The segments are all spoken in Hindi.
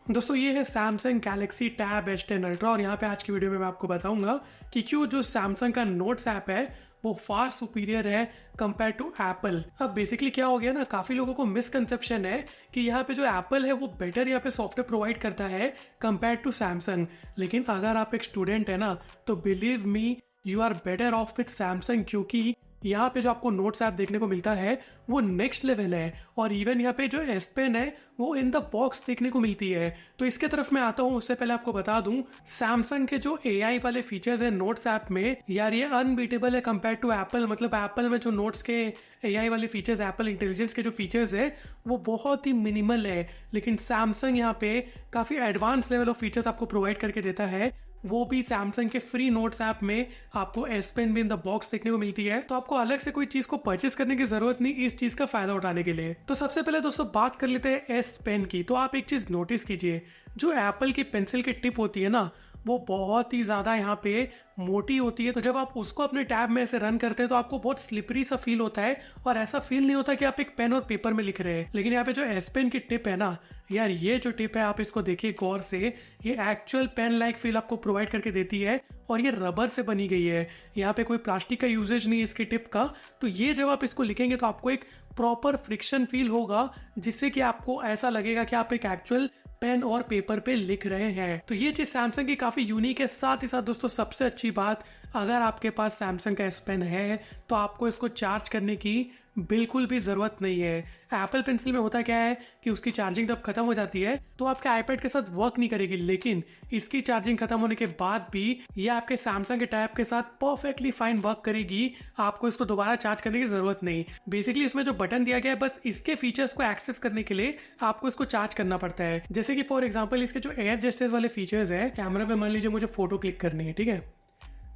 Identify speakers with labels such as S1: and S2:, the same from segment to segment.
S1: दोस्तों ये है Samsung Galaxy tab S10 ultra और यहाँ पे आज की वीडियो में मैं आपको बताऊंगा कि क्यों जो सैमसंग का नोट्स ऐप है वो फार सुपीरियर है कंपेयर टू एप्पल। अब बेसिकली क्या हो गया ना, काफी लोगों को मिसकंसेप्शन है कि यहाँ पे जो एप्पल है वो बेटर यहाँ पे सॉफ्टवेयर प्रोवाइड करता है कंपेयर टू सैमसंग। लेकिन अगर आप एक स्टूडेंट है ना तो believe me you are better off with Samsung, क्योंकि यहाँ पे जो आपको नोट्स ऐप देखने को मिलता है वो नेक्स्ट लेवल है। और इवन यहाँ पे जो S Pen है वो इन द बॉक्स देखने को मिलती है। तो इसके तरफ मैं आता हूँ, उससे पहले आपको बता दूं सैमसंग के जो AI वाले फीचर्स है नोट्स ऐप में, यार ये अनबीटेबल है कंपेयर टू एप्पल। मतलब एप्पल में जो नोट्स के AI वाले फीचर्स, एप्पल इंटेलिजेंस के जो फीचर्स है वो बहुत ही मिनिमल है, लेकिन सैमसंग यहाँ पे काफी एडवांस लेवल ऑफ फीचर्स आपको प्रोवाइड करके देता है। वो भी सैमसंग के फ्री नोट्स ऐप में आपको S Pen भी इन द बॉक्स देखने को मिलती है। तो आपको अलग से कोई चीज को परचेस करने की जरूरत नहीं इस चीज का फायदा उठाने के लिए। तो सबसे पहले दोस्तों बात कर लेते हैं S Pen की। तो आप एक चीज नोटिस कीजिए, जो एप्पल की पेंसिल की टिप होती है ना वो बहुत ही ज़्यादा यहाँ पे मोटी होती है। तो जब आप उसको अपने टैब में ऐसे रन करते हैं तो आपको बहुत स्लिपरी सा फील होता है और ऐसा फील नहीं होता कि आप एक पेन और पेपर में लिख रहे हैं। लेकिन यहाँ पे जो S Pen की टिप है ना, यार ये जो टिप है आप इसको देखिए गौर से, ये एक्चुअल पेन लाइक फील आपको प्रोवाइड करके देती है और ये रबर से बनी गई है। यहाँ पे कोई प्लास्टिक का यूजेज नहीं है इसकी टिप का। तो ये जब आप इसको लिखेंगे तो आपको एक प्रॉपर फ्रिक्शन फील होगा, जिससे कि आपको ऐसा लगेगा कि आप एक एक्चुअल पेन और पेपर पे लिख रहे हैं। तो ये चीज सैमसंग की काफी यूनिक है। साथ ही साथ दोस्तों सबसे अच्छी बात, अगर आपके पास सैमसंग का S Pen है तो आपको इसको चार्ज करने की बिल्कुल भी जरूरत नहीं है। एप्पल पेंसिल में होता क्या है कि उसकी चार्जिंग जब खत्म हो जाती है तो आपके आईपैड के साथ वर्क नहीं करेगी, लेकिन इसकी चार्जिंग खत्म होने के बाद भी ये आपके सैमसंग के टैब के साथ परफेक्टली फाइन वर्क करेगी। आपको इसको दोबारा चार्ज करने की जरूरत नहीं। बेसिकली इसमें जो बटन दिया गया है बस इसके फीचर्स को एक्सेस करने के लिए आपको इसको चार्ज करना पड़ता है। जैसे कि फॉर एग्जाम्पल इसके जो एयर जेस्चर्स वाले फीचर्स है, कैमरा पे मान लीजिए मुझे फोटो क्लिक करनी है, ठीक है,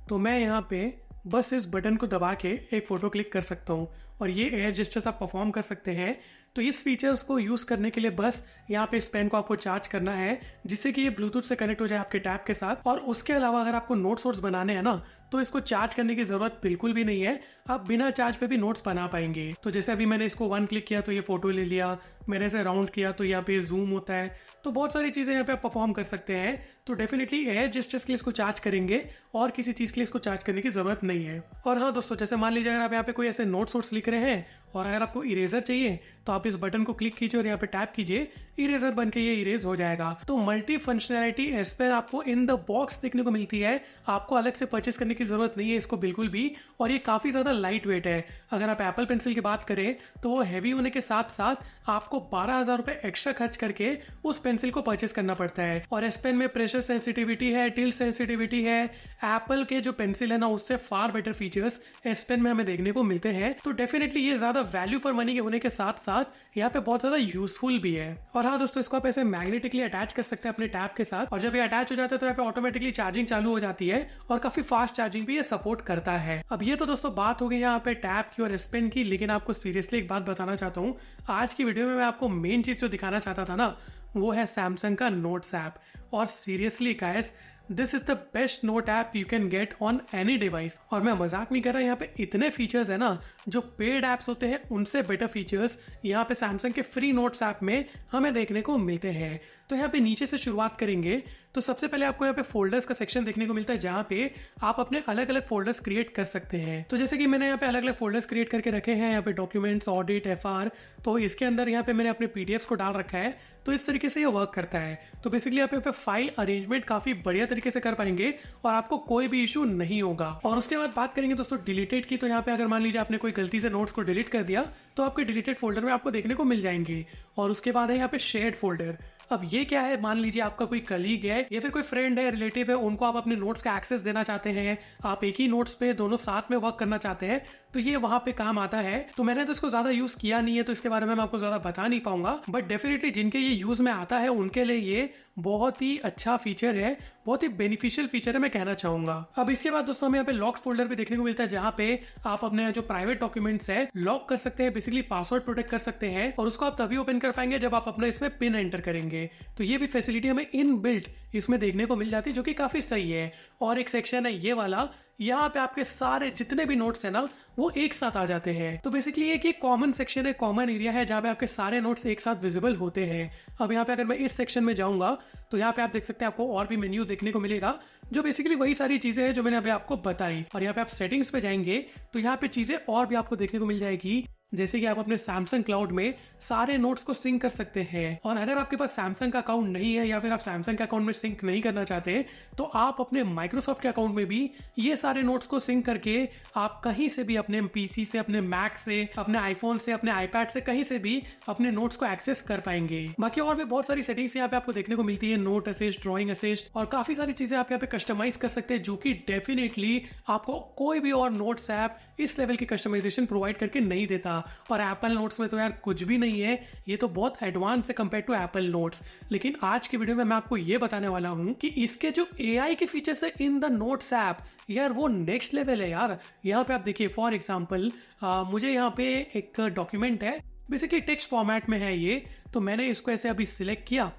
S1: तो मैं यहाँ पे बस इस बटन को दबा के एक फोटो क्लिक कर सकता हूँ और ये एयर जेस्चर्स आप परफॉर्म कर सकते हैं। तो इस फीचर्स को यूज करने के लिए बस यहाँ पे इस पेन को आपको चार्ज करना है, जिससे कि ये ब्लूटूथ से कनेक्ट हो जाए आपके टैब के साथ। और उसके अलावा अगर आपको नोट्स वोट्स बनाने हैं ना तो इसको चार्ज करने की जरूरत बिल्कुल भी नहीं है, आप बिना चार्ज पे भी नोट्स बना पाएंगे। तो जैसे अभी मैंने इसको 1 क्लिक किया तो ये फोटो ले लिया, मैंने इसे राउंड किया तो यहाँ पे जूम होता है। तो बहुत सारी चीजें यहाँ पे आप परफॉर्म कर सकते हैं। तो डेफिनेटली एयर जेस्चर्स के लिए इसको चार्ज करेंगे और किसी चीज के लिए इसको चार्ज करने की जरूरत नहीं है। और हाँ दोस्तों, जैसे मान लीजिए अगर आप यहाँ पे कोई ऐसे नोट्स वोट्स लिख रहे हैं और अगर आपको इरेजर चाहिए तो आप इस बटन को क्लिक कीजिए और यहाँ पे टैप कीजिए, इरेजर बन के ये इरेज हो जाएगा। तो मल्टी फंक्शनैलिटी S Pen आपको इन द बॉक्स देखने को मिलती है, आपको अलग से परचेस करने की जरूरत नहीं है इसको बिल्कुल भी। और ये काफी ज्यादा लाइट वेट है। अगर आप एप्पल पेंसिल की बात करें तो वो हैवी होने के साथ साथ आपको 12,000 रुपए एक्स्ट्रा खर्च करके उस पेंसिल को परचेस करना पड़ता है। और S Pen में प्रेशर सेंसिटिविटी है, टिल्ट सेंसिटिविटी है। एप्पल के जो पेंसिल है ना उससे far better features S Pen में हमें देखने को मिलते हैं। तो डेफिनेटली ये ज्यादा वैल्यू फॉर मनी के होने के साथ साथ यहाँ पे बहुत ज्यादा यूजफुल भी है। और हाँ दोस्तों, इसको आप ऐसे मैग्नेटिकली अटैच कर सकते हैं अपने टैब के साथ, और जब ये अटैच हो जाता है तो यहाँ पे ऑटोमेटिकली चार्जिंग चालू हो जाती है और काफी फास्ट चार्जिंग भी ये सपोर्ट करता है। अब ये तो दोस्तों बात हो गई यहाँ पे टैब की और S Pen की, लेकिन आपको सीरियसली एक बात बताना चाहता हूँ। आज की वीडियो में मैं आपको मेन चीज जो दिखाना चाहता था ना वो है सैमसंग का नोट्स ऐप। और seriously guys, this is the best note app you can get on any device. और मैं मजाक नहीं कर रहा, यहाँ पे इतने फीचर्स है ना, जो पेड ऐप्स होते हैं उनसे बेटर फीचर्स यहाँ पे सैमसंग के फ्री नोट्स ऐप में हमें देखने को मिलते हैं। तो यहाँ पे नीचे से शुरुआत करेंगे तो सबसे पहले आपको यहाँ पे फोल्डर्स का सेक्शन देखने को मिलता है, जहाँ पे आप अपने अलग अलग फोल्डर्स क्रिएट कर सकते हैं। तो जैसे कि मैंने यहाँ पे अलग अलग फोल्डर्स क्रिएट करके रखे हैं, यहाँ पे डॉक्यूमेंट्स, ऑडिट, FR। तो इसके अंदर यहाँ पे मैंने अपने PDFs को डाल रखा है। तो इस तरीके से ये वर्क करता है। तो बेसिकली यहाँ पे फाइल अरेंजमेंट काफी बढ़िया तरीके से कर पाएंगे और आपको कोई भी इशू नहीं होगा। और उसके बाद बात करेंगे दोस्तों डिलीटेड की। तो यहाँ पे अगर मान लीजिए आपने कोई गलती से नोट्स को डिलीट कर दिया तो आपके डिलीटेड फोल्डर में आपको देखने को मिल जाएंगे। और उसके बाद है यहाँ पे शेयर्ड फोल्डर। अब ये क्या है, मान लीजिए आपका कोई कलीग है या फिर कोई फ्रेंड है, रिलेटिव है, उनको आप अपने नोट्स का एक्सेस देना चाहते हैं, आप एक ही नोट्स पे दोनों साथ में वर्क करना चाहते हैं, तो ये वहां पे काम आता है। तो मैंने तो इसको ज्यादा यूज किया नहीं है तो इसके बारे में मैं आपको ज्यादा बता नहीं पाऊंगा, बट डेफिनेटली जिनके ये यूज में आता है उनके लिए ये बहुत ही अच्छा फीचर है, बहुत ही बेनिफिशियल फीचर है मैं कहना चाहूंगा। अब इसके बाद दोस्तों हमें यहाँ पे लॉक फोल्डर भी देखने को मिलता है, जहाँ पे आप अपने जो प्राइवेट डॉक्यूमेंट्स है लॉक कर सकते हैं, बेसिकली पासवर्ड प्रोटेक्ट कर सकते हैं। और उसको आप तभी ओपन कर पाएंगे जब आप अपना इसमें पिन एंटर करेंगे। तो ये भी फैसिलिटी हमें इन बिल्ट इसमें देखने को मिल जाती है, जो कि काफी सही है। और एक सेक्शन है ये वाला, यहाँ पे आपके सारे जितने भी नोट्स है ना वो एक साथ आ जाते हैं। तो बेसिकली एक कॉमन सेक्शन है, कॉमन एरिया है जहाँ पे आपके सारे नोट्स एक साथ विजिबल होते हैं। अब यहाँ पे अगर मैं इस सेक्शन में जाऊंगा तो यहाँ पे आप देख सकते हैं आपको और भी मेन्यू देखने को मिलेगा, जो बेसिकली वही सारी चीजें हैं जो मैंने अभी आपको बताई। और यहाँ पे आप सेटिंग्स पे जाएंगे तो यहाँ पे चीजें और भी आपको देखने को मिल जाएगी, जैसे कि आप अपने सैमसंग क्लाउड में सारे नोट्स को सिंक कर सकते हैं। और अगर आपके पास सैमसंग का अकाउंट नहीं है या फिर आप सैमसंग के अकाउंट में सिंक नहीं करना चाहते तो आप अपने माइक्रोसॉफ्ट के अकाउंट में भी ये सारे नोट्स को सिंक करके आप कहीं से भी अपने पीसी से, अपने मैक से, अपने आईफोन से, अपने आईपैड से, कहीं से भी अपने नोट्स को एक्सेस कर पाएंगे। बाकी और भी बहुत सारी सेटिंग्स यहाँ पे आपको देखने को मिलती है, नोट असिस्ट, ड्रॉइंग असिस्ट और काफी सारी चीजें आप यहाँ पे कस्टमाइज कर सकते हैं, जो कि डेफिनेटली आपको कोई भी और नोट्स ऐप इस लेवल की कस्टमाइजेशन प्रोवाइड करके नहीं देता। और एप्पल नोट्स में तो यार कुछ भी नहीं है, ये तो बहुत एडवांस है कंपेयर टू एप्पल नोट्स। लेकिन आज की वीडियो में मैं आपको ये बताने वाला हूँ कि इसके जो एआई के फीचर्स है इन द नोट्स ऐप, यार वो नेक्स्ट लेवल है यार। यहाँ पे आप देखिए फॉर एग्जाम्पल मुझे यहाँ पे एक डॉक्यूमेंट है, बेसिकली टेक्स्ट फॉर्मेट में है ये, तो मैंने इसको ऐसे अभी सिलेक्ट किया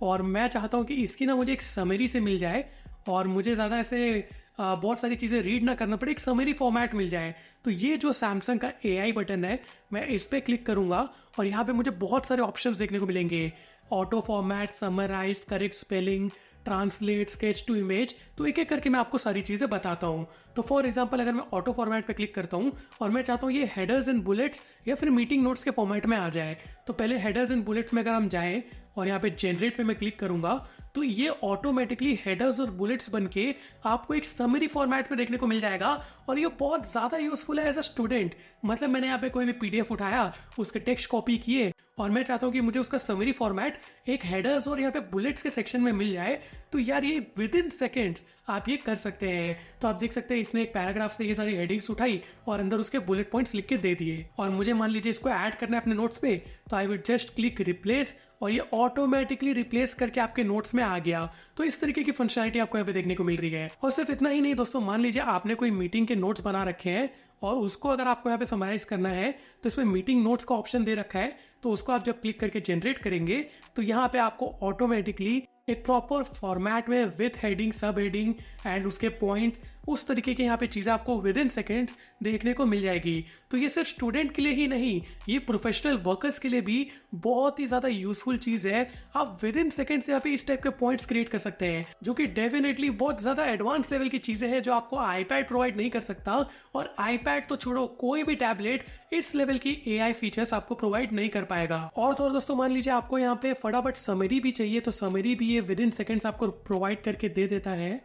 S1: और मैं चाहता हूँ कि इसकी ना मुझे एक समरी से मिल जाए और मुझे ज़्यादा ऐसे बहुत सारी चीज़ें रीड ना करना पड़े, एक समरी फॉर्मेट मिल जाए। तो ये जो सैमसंग का एआई बटन है, मैं इस पर क्लिक करूँगा और यहाँ पे मुझे बहुत सारे ऑप्शंस देखने को मिलेंगे, auto format, summarise, correct spelling, translate, sketch to image. तो एक एक करके मैं आपको सारी चीज़ें बताता हूँ। तो फॉर एग्जांपल अगर मैं ऑटो फॉर्मेट पे क्लिक करता हूँ और मैं चाहता हूँ ये हेडर्स एंड बुलेट्स या फिर मीटिंग नोट्स के फॉर्मेट में आ जाए, तो पहले हेडर्स एंड बुलेट्स में अगर हम जाएं और यहाँ पे जनरेट पे मैं क्लिक करूंगा तो ये ऑटोमेटिकली हेडर्स और बुलेट्स बन के आपको एक समरी फॉर्मेट में देखने को मिल जाएगा। और ये बहुत ज़्यादा यूजफुल है एज अ स्टूडेंट। मतलब मैंने यहाँ पे कोई भी पीडीएफ उठाया, उसके टेक्स्ट कॉपी किए और मैं चाहता हूँ कि मुझे उसका समरी फॉर्मेट एक हेडर्स और यहाँ पे बुलेट्स के सेक्शन में मिल जाए, तो यार ये विद इन सेकेंड्स आप ये कर सकते हैं। तो आप देख सकते हैं इसने एक पैराग्राफ से ये सारी हेडिंग्स उठाई और अंदर उसके बुलेट पॉइंट्स लिख के दे दिए। और मुझे मान लीजिए इसको ऐड करना है अपने नोट्स पे, तो I will just click replace और ये ऑटोमेटिकली रिप्लेस करके आपके नोट्स में आ गया। तो इस तरीके की फंक्शनलिटी आपको यहाँ पे देखने को मिल रही है। और सिर्फ इतना ही नहीं दोस्तों, मान लीजिए आपने कोई मीटिंग के नोट्स बना रखे हैं और उसको अगर आपको यहाँ पे समराइज करना है तो इसमें मीटिंग नोट्स का ऑप्शन दे रखा है, तो उसको आप जब क्लिक करके जनरेट करेंगे तो यहाँ पे आपको ऑटोमेटिकली एक प्रॉपर फॉर्मेट में विथ हेडिंग, सब हेडिंग एंड उसके पॉइंट, उस तरीके की यहाँ पे चीज़ें आपको विद इन सेकेंड्स देखने को मिल जाएगी। तो ये सिर्फ स्टूडेंट के लिए ही नहीं, ये प्रोफेशनल वर्कर्स के लिए भी बहुत ही ज़्यादा यूजफुल चीज़ है। आप विद इन सेकेंड्स यहाँ पे इस टाइप के पॉइंट्स क्रिएट कर सकते हैं, जो कि डेफिनेटली बहुत ज़्यादा एडवांस लेवल की चीज़ें हैं जो आपको आईपैड प्रोवाइड नहीं कर सकता। और आईपैड तो छोड़ो, कोई भी टैबलेट इस लेवल की एआई फीचर्स आपको प्रोवाइड नहीं कर पाएगा। और तो और दोस्तों, मान लीजिए आपको यहाँ पे फटाफट समरी भी चाहिए, तो समरी भी ये विद इन सेकेंड्स आपको प्रोवाइड करके दे देता है।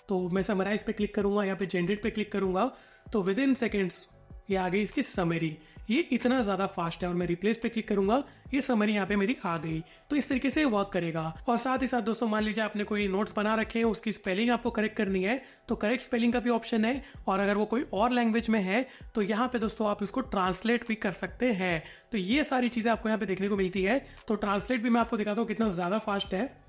S1: तो मैं समराइज पे क्लिक करूंगा, यहाँ पे जनरेट पे क्लिक करूंगा तो विद इन सेकेंड्स ये आ गई इसकी समरी। ये इतना ज़्यादा फास्ट है। और मैं रिप्लेस पे क्लिक करूंगा, ये समरी यहाँ पे मेरी आ गई। तो इस तरीके से वर्क करेगा। और साथ ही साथ दोस्तों, मान लीजिए आपने कोई नोट्स बना रखे हैं, उसकी स्पेलिंग आपको करेक्ट करनी है, तो करेक्ट स्पेलिंग का भी ऑप्शन है। और अगर वो कोई और लैंग्वेज में है तो यहाँ पे दोस्तों आप इसको ट्रांसलेट भी कर सकते हैं। तो ये सारी चीज़ें आपको यहाँ पे देखने को मिलती है। तो ट्रांसलेट भी मैं आपको दिखाता हूँ कितना ज़्यादा फास्ट है।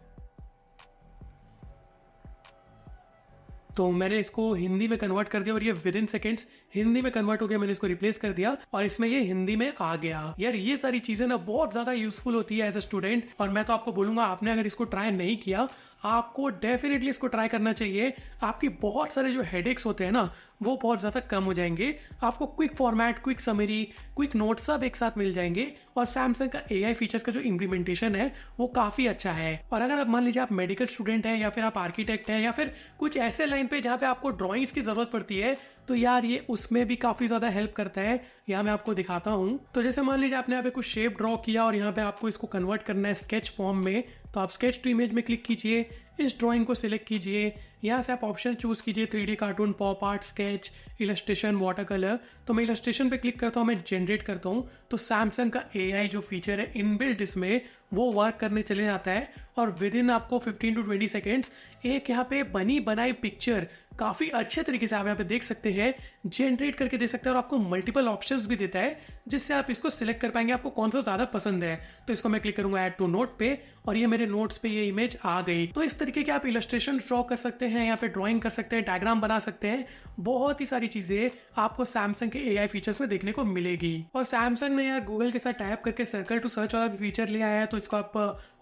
S1: तो मैंने इसको हिंदी में कन्वर्ट कर दिया और ये विद इन सेकेंड्स हिंदी में कन्वर्ट हो गया। मैंने इसको रिप्लेस कर दिया और इसमें ये हिंदी में आ गया। यार ये सारी चीजें ना बहुत ज्यादा यूजफुल होती है एज अ स्टूडेंट। और मैं तो आपको बोलूंगा, आपने अगर इसको ट्राई नहीं किया, आपको डेफिनेटली इसको ट्राई करना चाहिए। आपकी बहुत सारे जो हेडेक्स होते हैं ना, वो बहुत ज़्यादा कम हो जाएंगे। आपको quick format, quick summary, quick note सब एक साथ मिल जाएंगे। और सैमसंग का एआई फीचर्स का जो इम्प्लीमेंटेशन है वो काफ़ी अच्छा है। और अगर आप मान लीजिए आप मेडिकल स्टूडेंट हैं या फिर आप आर्किटेक्ट हैं या फिर कुछ ऐसे लाइन पे जहाँ पे आपको ड्राइंग्स की ज़रूरत पड़ती है, तो यार ये उसमें भी काफ़ी ज़्यादा हेल्प करता है। यहाँ मैं आपको दिखाता हूँ। तो जैसे मान लीजिए आपने यहाँ पे कुछ शेप ड्रॉ किया और यहाँ पे आपको इसको कन्वर्ट करना है स्केच फॉर्म में, तो आप स्केच टू इमेज में क्लिक कीजिए, इस ड्राइंग को सिलेक्ट कीजिए, यहाँ से आप ऑप्शन चूज कीजिए 3D cartoon, pop art, sketch, illustration, water colour. तो मैं इलस्ट्रेशन पे क्लिक करता हूँ, मैं जनरेट करता हूँ। तो सैमसंग का एआई जो फीचर है इनबिल्ट इसमें, वो वर्क करने चले जाता है और विद इन आपको 15 to 20 सेकेंड्स एक यहाँ पे बनी बनाई पिक्चर काफ़ी अच्छे तरीके से आप यहाँ पे देख सकते हैं जनरेट करके दे सकते हैं। और आपको मल्टीपल ऑप्शंस भी देता है जिससे आप इसको सिलेक्ट कर पाएंगे आपको कौन सा ज़्यादा पसंद है। तो इसको मैं क्लिक करूंगा ऐड टू नोट पे और ये मेरे नोट्स पे ये इमेज आ गई। तो इस तरीके के आप इलस्ट्रेशन ड्रॉ कर सकते हैं, यहाँ पे ड्राइंग कर सकते हैं, डायग्राम बना सकते हैं। बहुत ही सारी चीज़ें आपको सैमसंग के एआई फीचर्स में देखने को मिलेगी। और सैमसंग ने यार गूगल के साथ टाइप करके सर्कल टू सर्च वाला फीचर ले आया है, तो इसको आप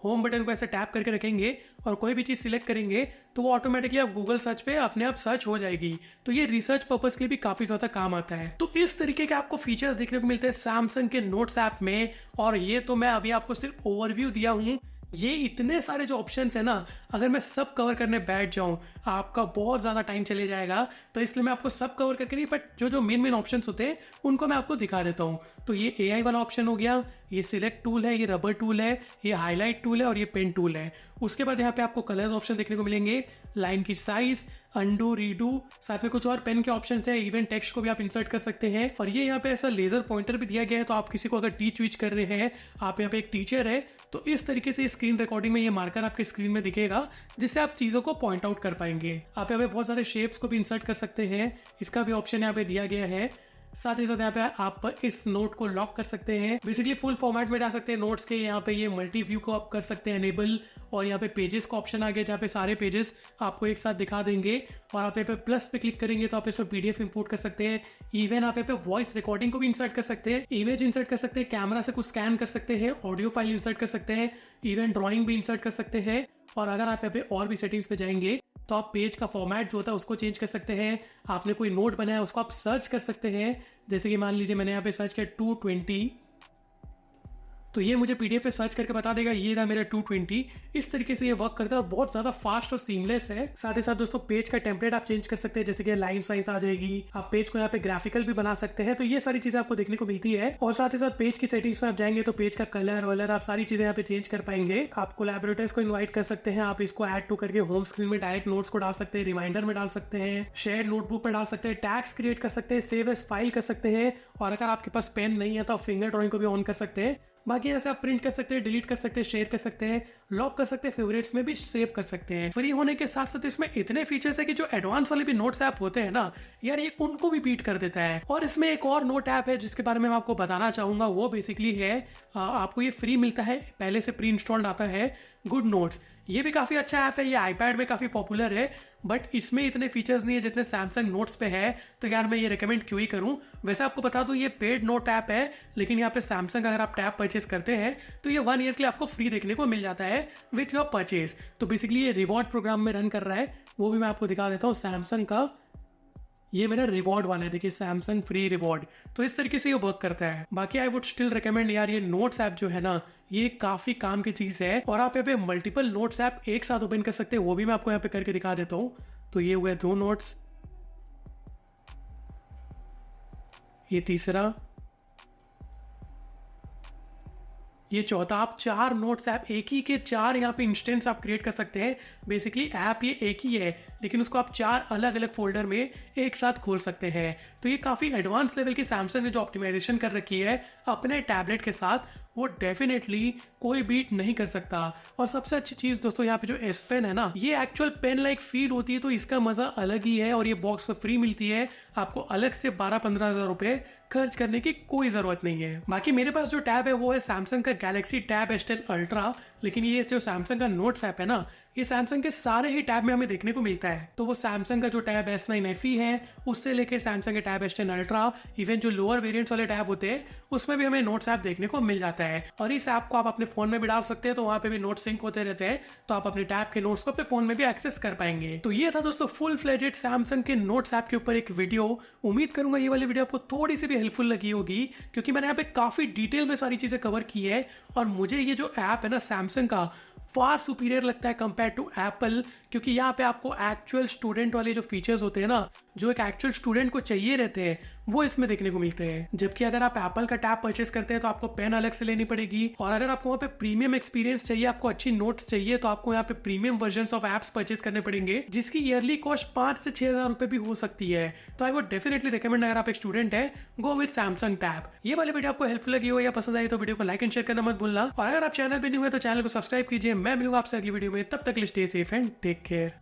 S1: होम बटन को ऐसे टैप करके रखेंगे और कोई भी चीज़ सिलेक्ट करेंगे तो वो ऑटोमेटिकली आप गूगल सर्च पे अपने आप सर्च हो जाएगी। तो ये रिसर्च पर्पस के लिए भी काफ़ी ज़्यादा काम आता है। तो इस तरीके के आपको फीचर्स देखने को मिलते हैं सैमसंग के नोट्स ऐप में। और ये तो मैं अभी आपको सिर्फ ओवरव्यू दिया हूँ। ये इतने सारे जो ऑप्शंस है ना, अगर मैं सब कवर करने बैठ जाऊं आपका बहुत ज़्यादा टाइम चले जाएगा। तो इसलिए मैं आपको सब कवर करके नहीं, बट जो मेन मेन ऑप्शंस होते हैं उनको मैं आपको दिखा देता हूं। तो ये AI वाला ऑप्शन हो गया, ये सिलेक्ट टूल है, ये रबर टूल है, ये हाईलाइट टूल है और ये पेन टूल है। उसके बाद यहाँ पे आपको कलर ऑप्शन देखने को मिलेंगे, लाइन की साइज, अंडू, रीडू, साथ में कुछ और पेन के ऑप्शंस है। इवन टेक्स्ट को भी आप इंसर्ट कर सकते हैं। और ये यहाँ पे ऐसा लेजर पॉइंटर भी दिया गया है, तो आप किसी को अगर टीच वीच कर रहे हैं, आप यहाँ पे एक टीचर है, तो इस तरीके से स्क्रीन रिकॉर्डिंग में ये मार्कर आपके स्क्रीन में दिखेगा, जिससे आप चीज़ों को पॉइंट आउट कर पाएंगे। आप यहाँ पे बहुत सारे शेप्स को भी इंसर्ट कर सकते हैं, इसका भी ऑप्शन यहाँ पे दिया गया है। साथ ही साथ यहाँ पे आप इस नोट को लॉक कर सकते हैं, बेसिकली फुल फॉर्मेट में जा सकते हैं नोट्स के। यहाँ पे ये मल्टी व्यू को आप कर सकते हैं एनेबल। और यहाँ पे पेजेस का ऑप्शन आ गया, जहाँ पे सारे पेजेस आपको एक साथ दिखा देंगे। और आप यहाँ पे प्लस पे क्लिक करेंगे तो आप इसमें PDF इंपोर्ट कर सकते हैं। इवन आप यहाँ पे वॉइस रिकॉर्डिंग को भी इंसर्ट कर सकते हैं, इमेज इंसर्ट कर सकते हैं, कैमरा से कुछ स्कैन कर सकते हैं, ऑडियो फाइल इंसर्ट कर सकते हैं, इवन ड्रॉइंग भी इंसर्ट कर सकते हैं। और अगर आप यहाँ पे और भी सेटिंग्स पे जाएंगे तो आप पेज का फॉर्मेट जो होता है उसको चेंज कर सकते हैं। आपने कोई नोट बनाया उसको आप सर्च कर सकते हैं, जैसे कि मान लीजिए मैंने यहाँ पे सर्च किया 220, तो ये मुझे PDF पे सर्च करके बता देगा ये रहा मेरा 220। इस तरीके से ये वर्क करता है और बहुत ज़्यादा फास्ट और सीमलेस है। साथ ही साथ दोस्तों पेज का टेम्पलेट आप चेंज कर सकते हैं, जैसे कि लाइन साइज आ जाएगी। आप पेज को यहाँ पे ग्राफिकल भी बना सकते हैं। तो ये सारी चीज़ें आपको देखने को मिलती है। और साथ ही साथ पेज की सेटिंग्स में आप जाएंगे तो पेज का कलर वलर आप सारी चीज़ें यहाँ पे चेंज कर पाएंगे। आप कोलैबोरेटर्स को इन्वाइट कर सकते हैं, आप इसको ऐड टू करके होम स्क्रीन में डायरेक्ट नोट्स को डाल सकते हैं, रिमाइंडर में डाल सकते हैं, शेयर नोटबुक पर डाल सकते हैं, टैग्स क्रिएट कर सकते हैं, सेव एज फाइल कर सकते हैं। और अगर आपके पास पेन नहीं है तो आप फिंगर ड्रॉइंग को भी ऑन कर सकते हैं। बाकी ऐसे आप प्रिंट कर सकते हैं, डिलीट कर सकते हैं, शेयर कर सकते हैं, लॉक कर सकते हैं, फेवरेट्स में भी सेव कर सकते हैं। फ्री होने के साथ साथ इसमें इतने फीचर्स है कि जो एडवांस वाले भी नोट्स ऐप होते हैं ना यार, ये उनको भी बीट कर देता है। और इसमें एक और नोट ऐप है जिसके बारे में मैं आपको बताना चाहूंगा, वो बेसिकली है आपको ये फ्री मिलता है, पहले से प्री इंस्टॉल्ड आता है, गुड नोट्स। ये भी काफ़ी अच्छा ऐप है, ये iPad में काफ़ी पॉपुलर है, बट इसमें इतने फीचर्स नहीं है जितने सैमसंग नोट्स पे है। तो यार मैं ये रिकमेंड क्यों ही करूं। वैसे आपको बता दूं ये पेड नोट ऐप है, लेकिन यहाँ पे सैमसंग अगर आप टैब परचेस करते हैं तो ये 1 ईयर के लिए आपको फ्री देखने को मिल जाता है विथ योर परचेज। तो बेसिकली ये रिवॉर्ड प्रोग्राम में रन कर रहा है, वो भी मैं आपको दिखा देता हूँ। सैमसंग का ये मेरा रिवॉर्ड वाला है, देखिए सैमसंग फ्री रिवॉर्ड। तो इस तरीके से ये वर्क करता है। बाकी आई वुड स्टिल रिकमेंड यार, ये नोट्स ऐप जो है ना ये काफ़ी काम की चीज़ है। और आप यहाँ पे मल्टीपल नोट्स ऐप एक साथ ओपन कर सकते हैं, वो भी मैं आपको यहाँ पे करके दिखा देता हूँ। तो ये हुए 2 नोट्स, ये तीसरा, ये चौथा। आप 4 नोट्स ऐप एक ही के 4 यहाँ पे इंस्टेंस आप क्रिएट कर सकते हैं। बेसिकली ऐप ये एक ही है, लेकिन उसको आप 4 अलग अलग फोल्डर में एक साथ खोल सकते हैं। तो ये काफ़ी एडवांस लेवल की सैमसंग ने जो ऑप्टिमाइजेशन कर रखी है अपने टैबलेट के साथ, वो डेफिनेटली कोई बीट नहीं कर सकता। और सबसे अच्छी चीज़ दोस्तों यहाँ पे जो S पेन है ना, ये एक्चुअल पेन लाइक फील होती है, तो इसका मज़ा अलग ही है। और ये बॉक्स में फ्री मिलती है, आपको अलग से 12-15 हज़ार रुपये खर्च करने की कोई ज़रूरत नहीं है। बाकी मेरे पास जो टैब है वो है सैमसंग का गैलेक्सी टैब S10 अल्ट्रा, लेकिन ये जो सैमसंग का नोट्स ऐप है ना, ये सैमसंग के सारे ही टैब में हमें देखने को मिलता है। तो वो सैमसंग का जो टैब S9 FE है, उससे लेके सैमसंग के टैब S10 अल्ट्रा, इवन जो लोअर वेरिएंट्स वाले टैब होते हैं उसमें भी हमें नोट्स ऐप देखने को मिल जाता है। और इस ऐप को आप अपने फोन में भी डाल सकते हैं, तो वहाँ पे भी नोट सिंक होते रहते हैं, तो आप अपने टैब के नोट्स को अपने फोन में भी एक्सेस कर पाएंगे। तो ये था दोस्तों फुल फ्लेजेड सैमसंग के नोट्स ऐप के ऊपर एक वीडियो। उम्मीद करूंगा ये वाली वीडियो आपको थोड़ी सी भी हेल्पफुल लगी होगी, क्योंकि मैंने यहाँ पे काफी डिटेल में सारी चीजें कवर की है। और मुझे ये जो ऐप है ना सैमसंग का, फार सुपीरियर लगता है कंपेयर टू एप्पल, क्योंकि यहाँ पे आपको एक्चुअल स्टूडेंट वाले जो फीचर्स होते हैं ना, जो एक एक्चुअल स्टूडेंट को चाहिए रहते हैं, वो इसमें देखने को मिलते हैं। जबकि अगर आप एप्पल का टैब परचेस करते हैं तो आपको पेन अलग से लेनी पड़ेगी। और अगर आपको वहाँ पे प्रीमियम एक्सपीरियंस चाहिए, आपको अच्छी नोट्स चाहिए, तो आपको यहाँ पे premium version of apps purchase करने पड़ेंगे, जिसकी ईयरली कॉस्ट 5 से 6 हज़ार रुपए भी हो सकती है। तो आई वुड डेफिनेटली रिकमेंड, अगर आप एक स्टूडेंट है, गो विद सैमसंग टैब। ये वाली वीडियो आपको हेल्पफुल लगी हो या पसंद आई तो वीडियो को लाइक एंड शेयर करना मत भूलना। और अगर आप चैनल पे न्यू है तो चैनल को सब्सक्राइब कीजिए। मैं मिलूंगा आपसे अगली वीडियो में, तब तक stay safe and take care.